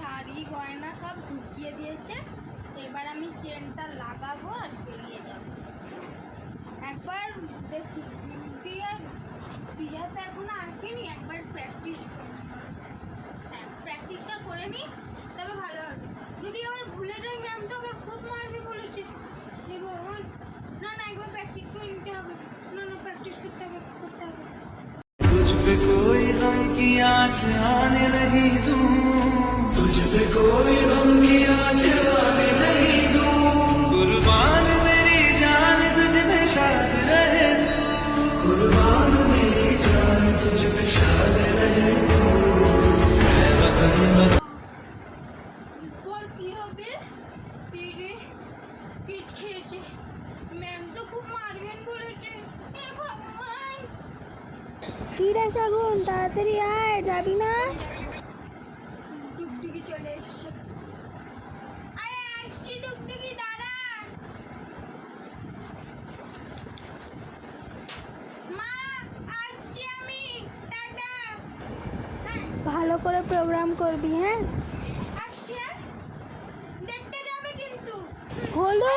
শাড়ি গয়না সব ঢুকিয়ে দিয়েছে। এবার আমি চেনটা লাগাবো আর বেরিয়ে যাবো। একবার দেখি দিয়া তো এখনো আসেনি, একবার প্র্যাকটিসটা করে নিই, তবে ভালো হবে। যদি আবার ভুলে যাই ম্যাম তো আবার খুব মারবে বলেছে। না না, একবার প্র্যাকটিস করে নিতে হবে। না না, প্র্যাকটিস করতে হবে। तुझ पे कोई गम की आँच आने नहीं दूं, तुझ पे कोई गम की आँच आने नहीं दूं, कुर्बान मेरी जान तुझ पे शाद रहे तू, कुर्बान मेरी जान तुझ पे शाद रहे तू, है वतन কি হবে? কি খেয়েছে ম্যাম তো খুব মারবেন বলেছে। হে ভগবান! কি রে শাগুন, তাড়াতাড়ি আয়, যাবি না? ডুগডুগি চলে এসছে। আরে আসছি ডুগডুগি, দাঁড়া। মা, আসছি আমি, টাটা। হ্যাঁ ভালো করে প্রোগ্রাম করবি, হ্যাঁ? আসছি। দেখতে যাবে কিন্তু। হলো।